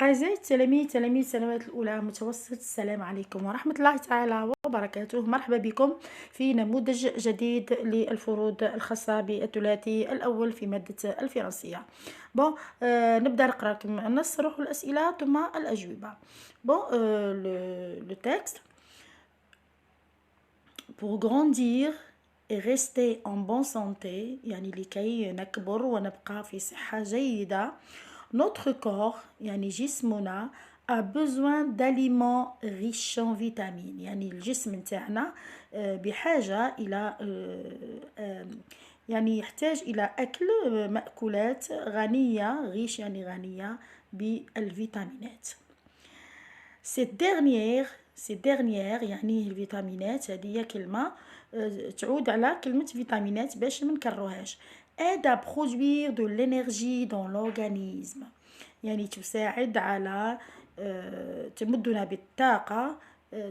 أعزائي التلاميذ تلاميذ السنوات الأولى متوسط، السلام عليكم ورحمة الله تعالى وبركاته. مرحبا بكم في نموذج جديد للفروض الخاصة بالثلاثي الأول في مادة الفرنسية. نبدأ نقرأ لكم النص، نروح الأسئلة ثم الأجوبة. Le texte. Pour grandir et rester en bonne santé، يعني لكي نكبر ونبقى في صحة جيدة. Notre corps يعني جسمنا a besoin d'aliments riches en vitamines، يعني الجسم نتاعنا بحاجة إلى يعني يحتاج إلى أكل مأكولات غنية، ريش يعني غنية بالفيتامينات. Ces dernières يعني الفيتامينات، هذه كلمة تعود على كلمة فيتامينات باش منكرروهاش. aide à produire de l'énergie dans l'organisme، يعني تساعد على تمدنا بالطاقة،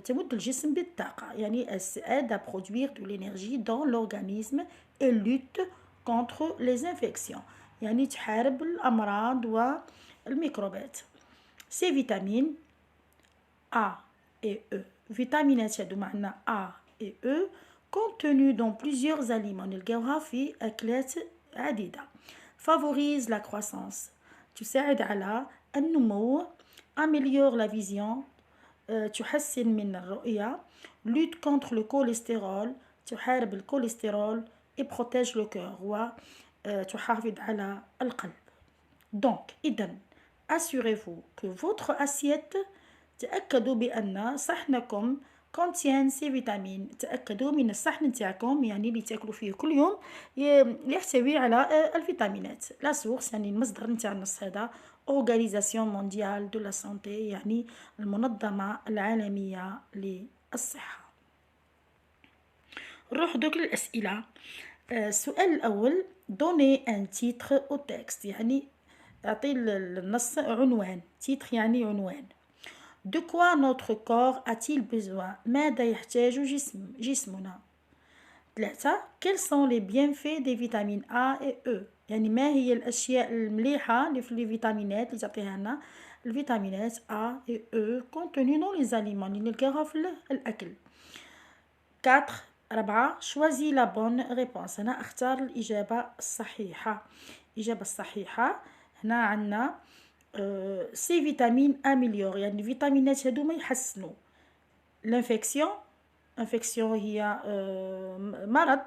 تمد الجسم بالطاقة، يعني aide à produire de l'énergie dans l'organisme et lutte contre les infections، يعني تحارب الأمراض والميكروبات. Ces vitamines A et E، فيتامينات هادو معنا A et E contenus dans plusieurs aliments، نلقاوها في أكلات عديدة. favorise la croissance، تساعد على النمو. améliore la vision، تحسن من الرؤية. lutte contre le cholestérol، تحارب الكوليسترول. et protège le cœur، وتحافظ على القلب. donc إذن assurez-vous que votre assiette، تأكدوا بأن صحنكم contient ces vitamines، تأكدوا من الصحن نتاعكم يعني اللي تاكلوا فيه كل يوم يحتوي على الفيتامينات. لا سورس يعني المصدر نتاع النص هذا Organisation mondiale de la santé، يعني المنظمة العالمية للصحة. نروح دوك للأسئلة. السؤال الأول donner un titre au texte، يعني أعطي النص عنوان. titre يعني عنوان. De quoi notre corps a-t-il besoin؟ ماذا يحتاج جسمنا؟ 3. Quels sont les bienfaits des vitamines A et E؟ يعني ما هي الأشياء المليحة اللي في الفيتامينات اللي تعطيها لنا الفيتامينات A et E contenues dans les aliments اللي نلقاها في الأكل. 4. Choisis la bonne réponse، هنا اختار الإجابة الصحيحة. الإجابة الصحيحة هنا عندنا سي فيتامين اميليور، يعني الفيتامينات هادوما يحسنوا الانفكسيون. انفكسيون هي مرض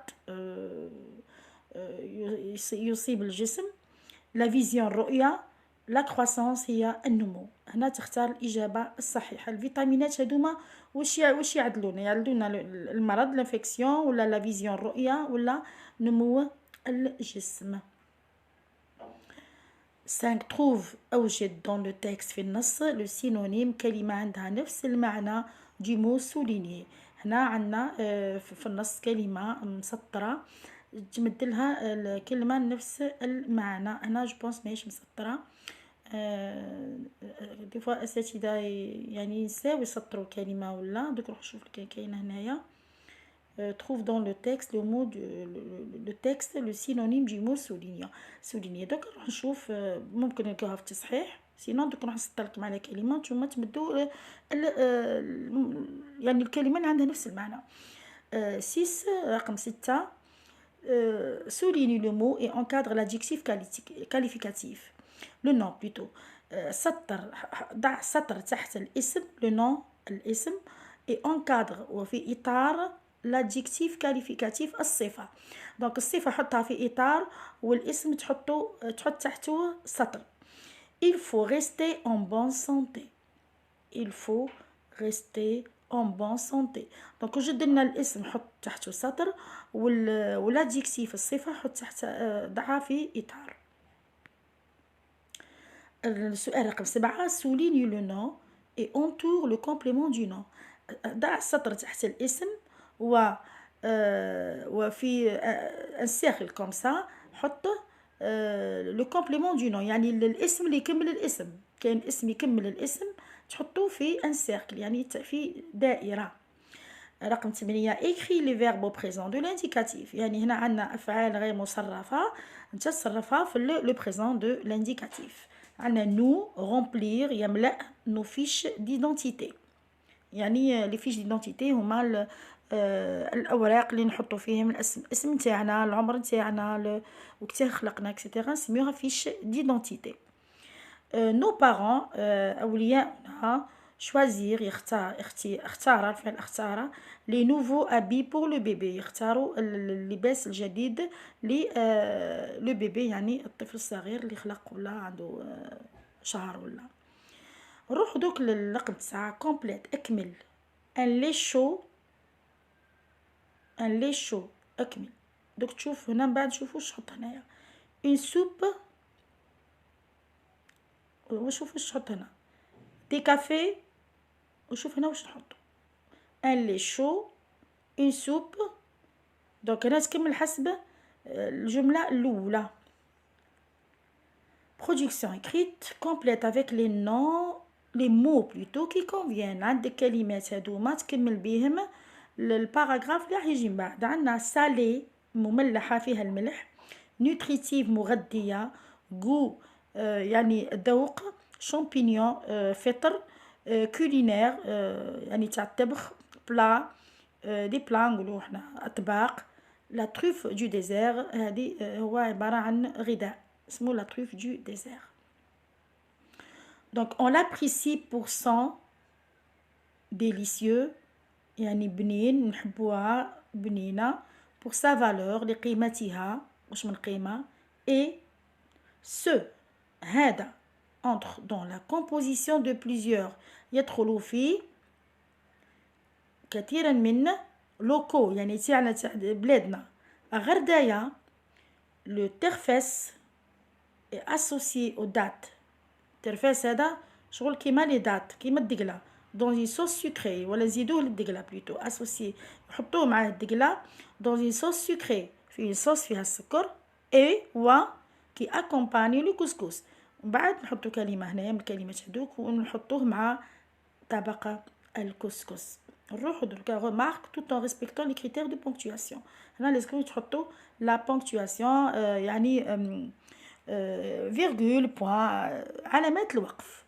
يصيب الجسم. لا فيزيون الرؤية. لا كرواسونس هي النمو. هنا تختار الإجابة الصحيحة. الفيتامينات هادوما واش يعدلونا المرض الانفكسيون ولا لا فيزيون الرؤية ولا نمو الجسم. 5. trouve أوجد dans le texte في النص le synonyme، كلمة عندها نفس المعنى du mot souligné. هنا عندنا في النص كلمة مسطرة تمدلها الكلمة نفس المعنى. هنا جبونس ماهيش مسطرة، دي فوا أساتذة يعني ينساو يسطروا الكلمة ولا دوك نروح نشوف كاينة هنايا. trouve dans le texte le mot le texte le synonyme du mot souligné. دوك نروح نشوف ممكن نلقاوها في التصحيح، سينون دوك نروح نسطر لكم على كلمه نتوما تمدوا يعني الكلمه اللي عندها نفس المعنى. 6 رقم 6 souligne le mot et encadre l'adjectif qualificatif. le nom plutôt. ضع سطر تحت الاسم le nom الاسم et encadre وفي إطار l'adjectif qualificatif الصفة. دونك الصفة حطها في إطار والاسم تحط تحته سطر. il faut rester en bonne santé. il faut rester en bonne santé. دونك وجد لنا الاسم حط تحته سطر والادجكتيف الصفة حط تحت ضعها في إطار. السؤال رقم 7 souligne le nom et entoure le complément du nom. ضع سطر تحت الاسم وفي ان سيركل كوم سا حط لو كومبليمون دو نو، يعني الاسم اللي يكمل الاسم. كاين اسم يكمل الاسم تحطوه في ان سيركل يعني في دائره. رقم 8 écrit les verbes au présent de l'indicatif، يعني هنا عندنا افعال غير مصرفه انت تصرفها في لو بريزون دو لانديكاتيف. عندنا نو رومبلير يملأ نو فيش ديدونتيتي. يعني لي فيش ديدونتيتي هما الاوراق اللي نحطو فيهم الاسم نتاعنا، العمر نتاعنا، وقتها خلقنا اكسيتيرا، نسميوها فيش ديدونتيتي. نو بارون اولياؤنا شوازير اختار الفعل اختار لي نوفو ابي بور لو بيبي، يختاروا اللباس الجديد ل لو بيبي، يعني الطفل الصغير اللي خلق ولا عنده شهر ولا. نروح دوك للرقم 9 كومبليت اكمل. ان لي شو، ان لي شو اكمل. دوك تشوف هنا من بعد شوفوا واش نحط هنايا اون سوب، وشوف واش نحط هنا دي كافي، وشوف هنا واش نحط ان لي شو اون سوب. دونك هنا تكمل حسب الجملة الأولى. Production écrite complète avec les noms les mots plutôt qui conviennent. عندك كلمات هادوما تكمل بهم الباراغراف اللي راح يجي من بعد. عندنا سالي مملحة فيها الملح، نوتريتيف مغذية، غو يعني ذوق، شامبينيون فطر، كولينير يعني تاع الطبخ، بلا دي بلا نقولو حنا اطباق، لا تروف دو ديزير هذه هو عبارة عن غذاء اسمه لا تروف دو ديزير. Donc on l'apprécie pour son délicieux يعني بنين نحبوها بنينة، pour sa valeur لقيمتها واش من قيمة، et ce هذا entre dans la composition de plusieurs يدخل في كثيرا من لوكو يعني تاعنا تاع بلادنا غردايا. لو ترفس associé aux dates. الترفاس هذا شغل كيما لي دات كيما الدقله دون اون صوص سكري، ولا نزيدوه للدقله بلوتو اسوسي يحطوه مع الدقله دون اون صوص سكري، في اون صوص فيها السكر اي و كي اكومباني لو كسكس. ومن بعد نحطو كلمه هنايا من الكلمات هذوك ونحطوه مع طبق الكسكس. نروحو دركا غومارك tout en respectant les critères de ponctuation. هنا لازم تحطو لا بونكتواسيون يعني فيرغول بوان علامات الوقف.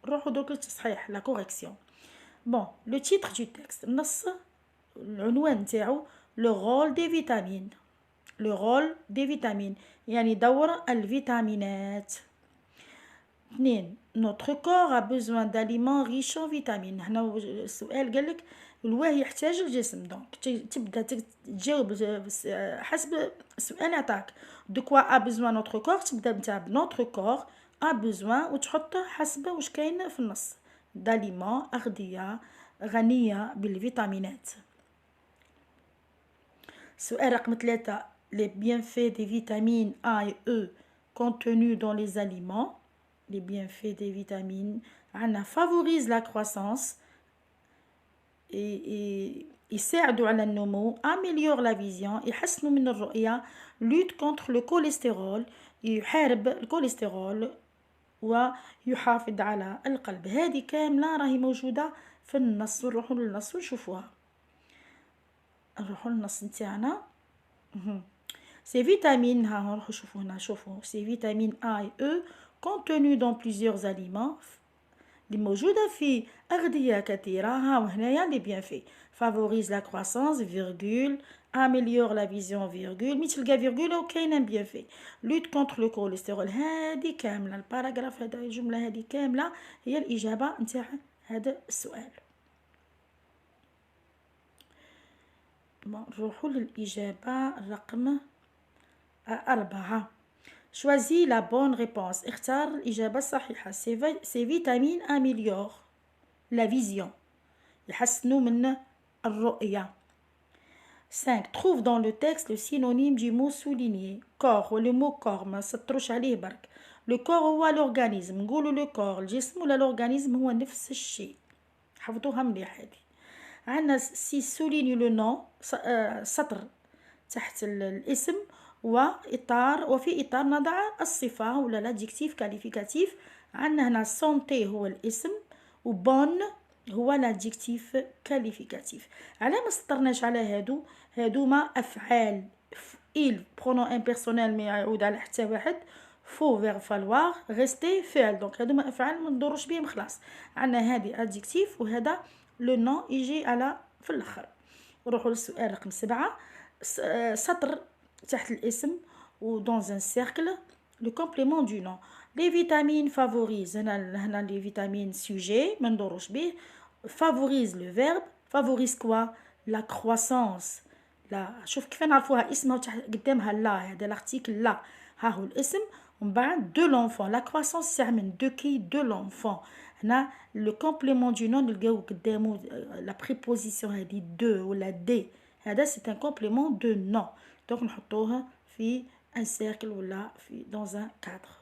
نروحو دوك للتصحيح لا كوريكسيون. بون لو تيتر دو تكست النص العنوان نتاعو لو رول دي فيتامين، لو رول دي فيتامين يعني دور الفيتامينات. 2 notre corps a besoin d'aliments riches en vitamines. هنا السؤال قالك الواه يحتاج الجسم، دونك تبدا تجاوب حسب السؤال عطاك دو كوا ا بيزوان نوتر كور، تبدا نتاع نوتر كور ا بيزوان وتحط حسب واش كاين في النص. داليمون اغذيه غنيه بالفيتامينات. السؤال رقم 3 les bienfaits des vitamines A et E contenus dans les aliments. Les bienfaits des vitamines عنا favorise la croissance يساعدوا على النمو، améliore la vision يحسنوا من الرؤية، lutte contre le cholestérol يحارب الكوليسترول ويحافظ على القلب. هذه كاملة راهي موجودة في النص. نروحوا للنص ونشوفوها. نروحوا للنص نتاعنا. Ces vitamines ها نروحوا نشوفوا هنا، شوفوا ces vitamines A et E contenus dans plusieurs aliments اللي موجودة في أغذية كثيرة. ها وهنايا لي بيانفي favorise la croissance virgule améliore la vision virgule مي تلقى فيرغول وكاين بيانفي lutte contre le cholestérol. هذه كاملة الباراغراف هذا الجملة هذه كاملة هي الإجابة نتاع هذا السؤال. نروحوا للإجابة رقم 4. Choisis la bonne réponse. اختار الإجابة الصحيحة. Ces vitamines améliorent la vision. يحسنوا من الرؤية. 5. Trouve dans le texte le synonyme du mot souligné. Corps و le mot corps ما سطروش عليه برك. Le corps هو l'organisme. نقولوا le corps الجسم ولا l'organisme هو نفس الشيء. حفظوها مليح هذه. عندنا si souligne le nom سطر تحت الاسم وإطار، وفي إطار نضع الصفة ولا لادجكتيف كاليفيكاتيف. عندنا هنا سونتي هو الاسم وبون هو لادجكتيف كاليفيكاتيف. على ما سطرناش على هادوما أفعال إل برونون امبيرسونيل ما يعود على حتى واحد، فو فيرب فالوار ريستي فعل. دونك هادوما افعال ما ندوروش بهم خلاص. عندنا هذه ادجكتيف وهذا لو نون يجي على في الاخر. نروحوا للسؤال رقم 7. سطر تحت الاسم و dans un cercle le complément du nom. les vitamines favorisent. هنا les vitamines sujet ما ندوروش به. favorise le verbe favorise quoi la croissance. لا شوف كيف نعرفوها اسمها قدامها لا. هذا l'article لا ها هو الاسم ومن بعد de l'enfant. la croissance تاع من de qui de l'enfant. هنا le complément du nom نلقاو قدامو la préposition هذه de ولا دي. هذا c'est un complément de nom. donc نحطوها في un cercle ولا في dans un cadre.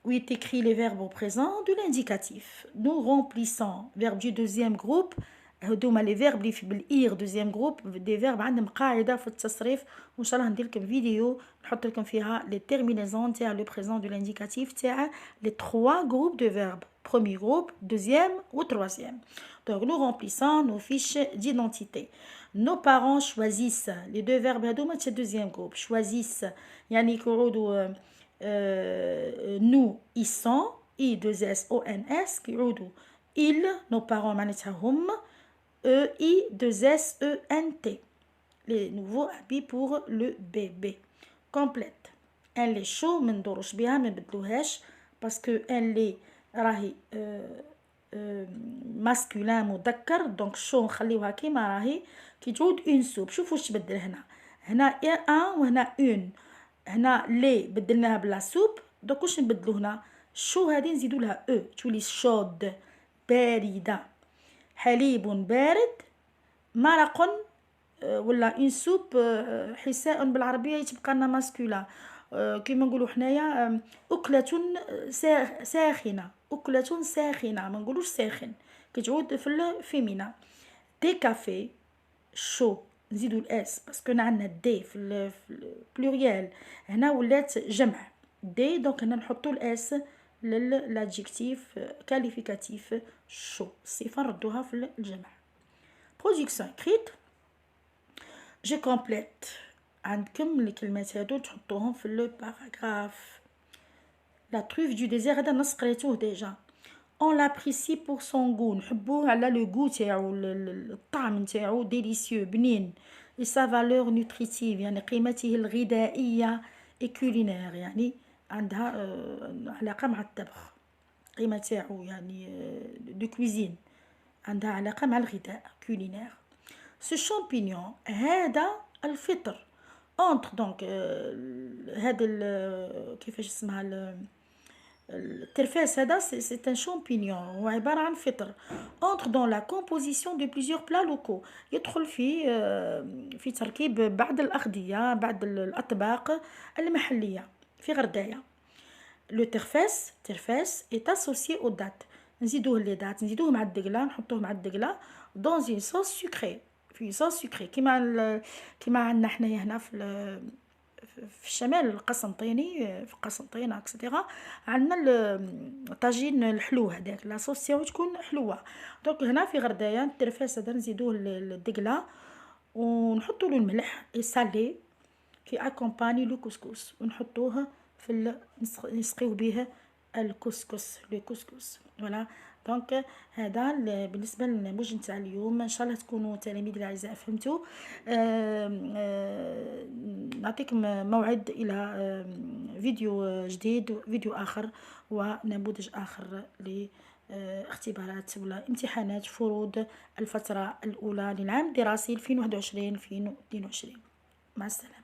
où est écrit les verbes au présent de l'indicatif. nous remplissons verbe du deuxième groupe. هذوما لي فيرب اللي في بالاير دوزيام جروب دي فيرب عندهم قاعده في التصريف وان شاء الله ندير لكم فيديو نحط لكم فيها لي تيرمينيزون تاع لو بريزون دو لانديكاتيف تاع لي 3 جروب دو فيرب بروميير جروب دوزيام و تروازيام. donc nous remplissons nos fiches d'identité. nos parents choisissent les deux verbes هذوما تاع دوزيام جروب. choisissent يعني كيعودوا nous ils sont i 2 s o n s كيعودوا ils nos parents معناتها هم E-I-2-S-E-N-T. les nouveaux habits pour le bébé. complète. un lait chaud ما ندوروش بها ما نبدلوهاش باسكو ان لي راهي ماسكولين مذكر دونك شو نخليوها كيما راهي كي تعود اون سوب. شوفوا واش تبدل هنا ان وهنا اون. هنا لي بدلناها بلا سوب دونك واش نبدلو هنا شو هذه نزيدو لها او تولي شود بارده. حليب بارد. مرق ولا اون سوب حساء بالعربيه تبقى لنا ماسكولا كيما نقولوا حنايا اكله ساخنه. اكله ساخنه ما نقولوش ساخن كتعود في الفيمينا. دي كافي شو نزيدو الاس باسكو عندنا دي في البلوريال هنا ولات جمع دي دونك هنا نحطو الاس للادجكتيف كاليفيكاتيف شو الصفه نردوها في الجمع. برودكسيون écrite. je complète. عندكم الكلمات هادو تحطوهم في لو باراغراف. la truffe du désert هذا نص قريتوه ديجا. on l'apprécie pour son goût نحبوه على لو غو تاعو الطعم نتاعو ديليسيو بنين. et sa valeur nutritive يعني قيمته الغذائيه et culinaire يعني عندها علاقه مع الطبخ. قيمه تاعو يعني دو كويزين عندها علاقه مع الغذاء كولينير. ce champignon هذا الفطر. entre donc هذا كيفاش اسمها الترفاس هذا c'est un champignon هو عباره عن فطر. entre dans la composition de plusieurs plats locaux يدخل في تركيب بعض الأغذية بعض الأطباق المحلية في غرداية. le ترفاس est associé aux dates. نزيدوه لي دات نزيدوه مع الدقله نحطوه مع الدقله dans une sauce sucrée في صوص سكري كيما عندنا حنايا هنا في الشمال القسنطيني في قسنطينه اكسترا عندنا الطاجين الحلو هذاك لا صوص تاعو تكون حلوه. دونك هنا في غردايه الترفاس هذا نزيدوه للدقله ونحطوا له الملح سالي كي اكومباني لو كسكس ونحطوه في نسقيو به الكسكس لو كسكس. فوالا دونك هذا بالنسبه للنموذج نتاع اليوم. ان شاء الله تكونوا تلاميذ الاعزاء فهمتوا. نعطيكم موعد الى فيديو جديد فيديو اخر ونموذج اخر لاختبارات ولا امتحانات فروض الفتره الاولى للعام الدراسي 2021 2022. مع السلامه.